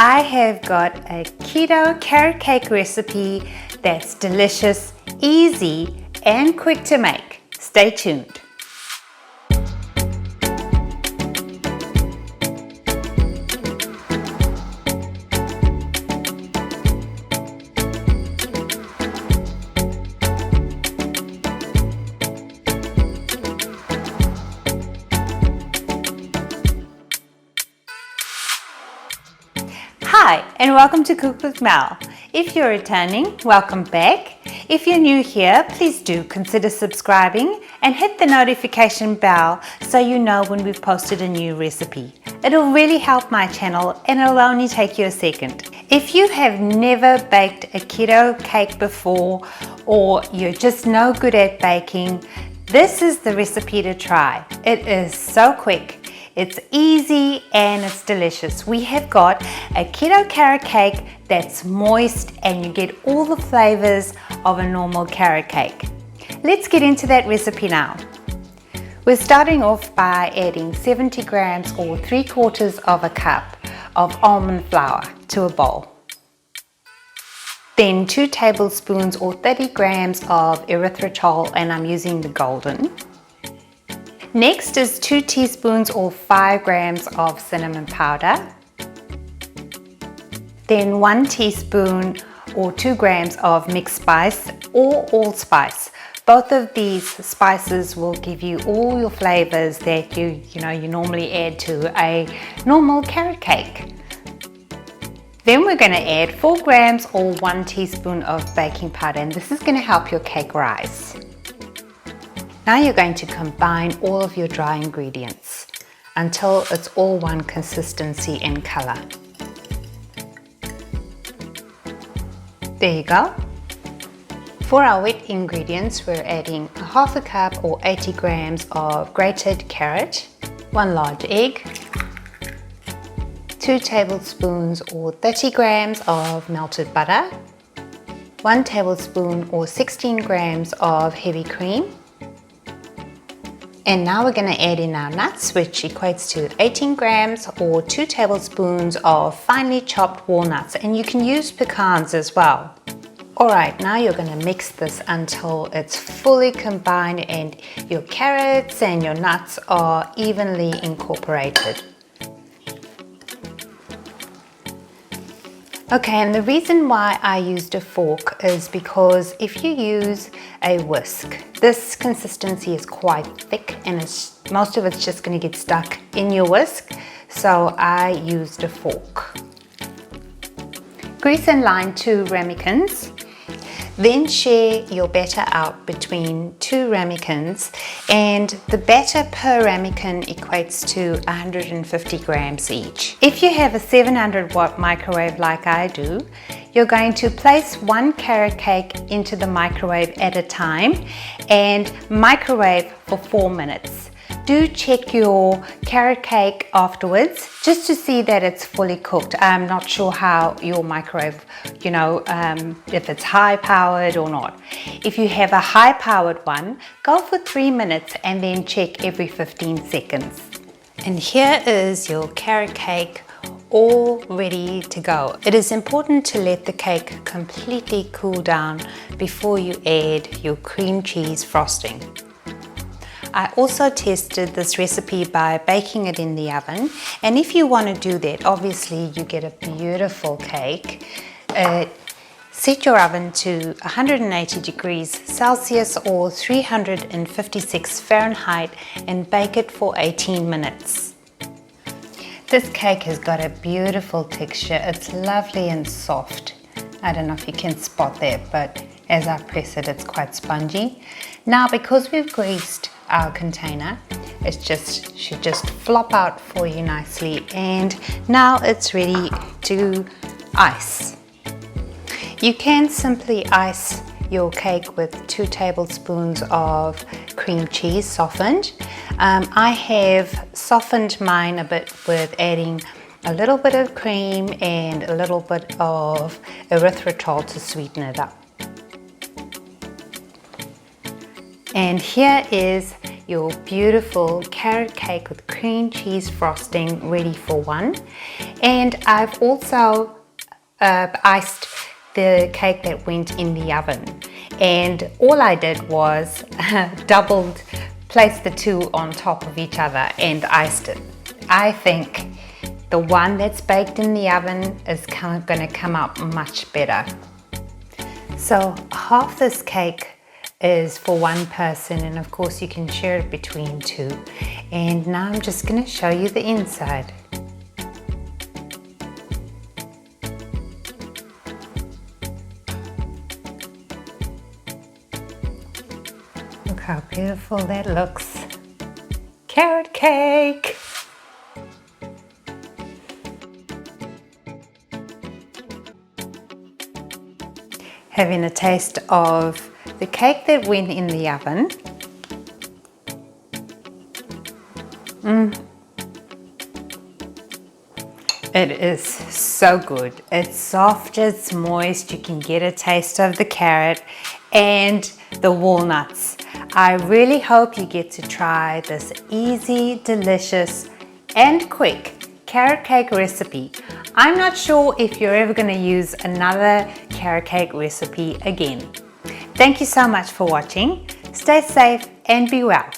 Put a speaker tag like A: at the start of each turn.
A: I have got a keto carrot cake recipe that's delicious, easy, and quick to make. Stay tuned. Hi, and welcome to Cook with Mel. If you're returning, welcome back. If you're new here, please do consider subscribing and hit the notification bell so you know when we've posted a new recipe. It'll really help my channel and it'll only take you a second. If you have never baked a keto cake before or you're just no good at baking, this is the recipe to try. It is so quick. It's easy and it's delicious. We have got a keto carrot cake that's moist and you get all the flavors of a normal carrot cake. Let's get into that recipe now. We're starting off by adding 70 grams or 3/4 of a cup of almond flour to a bowl. Then 2 tablespoons or 30 grams of erythritol, and I'm using the golden. Next is 2 teaspoons or 5 grams of cinnamon powder. Then 1 teaspoon or 2 grams of mixed spice or allspice. Both of these spices will give you all your flavors that you normally add to a normal carrot cake. Then we're going to add 4 grams or 1 teaspoon of baking powder, and this is going to help your cake rise. Now you're going to combine all of your dry ingredients until it's all one consistency and color. There you go. For our wet ingredients, we're adding 1/2 cup or 80 grams of grated carrot, 1 large egg, 2 tablespoons or 30 grams of melted butter, 1 tablespoon or 16 grams of heavy cream. And now we're going to add in our nuts, which equates to 18 grams or 2 tablespoons of finely chopped walnuts, and you can use pecans as well. Alright, now you're going to mix this until it's fully combined and your carrots and your nuts are evenly incorporated. Okay, and the reason why I used a fork is because if you use a whisk, this consistency is quite thick and most of it's just going to get stuck in your whisk, so I used a fork. Grease and line 2 ramekins. Then share your batter out between 2 ramekins, and the batter per ramekin equates to 150 grams each. If you have a 700 watt microwave like I do, you're going to place 1 carrot cake into the microwave at a time and microwave for 4 minutes. Do check your carrot cake afterwards just to see that it's fully cooked. I'm not sure how your microwave, if it's high powered or not. If you have a high powered one, go for 3 minutes and then check every 15 seconds. And here is your carrot cake all ready to go. It is important to let the cake completely cool down before you add your cream cheese frosting. I also tested this recipe by baking it in the oven, and if you want to do that, obviously you get a beautiful cake. Set your oven to 180 degrees Celsius or 356 Fahrenheit and bake it for 18 minutes. This cake has got a beautiful texture. It's lovely and soft. I don't know if you can spot that, but as I press it, it's quite spongy. Now, because we've greased our container, it should just flop out for you nicely, and now it's ready to ice. You can simply ice your cake with 2 tablespoons of cream cheese softened. I have softened mine a bit with adding a little bit of cream and a little bit of erythritol to sweeten it up. And here is your beautiful carrot cake with cream cheese frosting ready for one. And I've also iced the cake that went in the oven, and all I did was place the two on top of each other and iced it. I think the one that's baked in the oven is going to come out much better. So half this cake is for one person, and of course you can share it between two. And now I'm just going to show you the inside. Look how beautiful that looks. Carrot cake! Having a taste of the cake that went in the oven. It is so good. It's soft, it's moist, you can get a taste of the carrot and the walnuts. I really hope you get to try this easy, delicious and quick carrot cake recipe. I'm not sure if you're ever going to use another carrot cake recipe again. Thank you so much for watching. Stay safe and be well.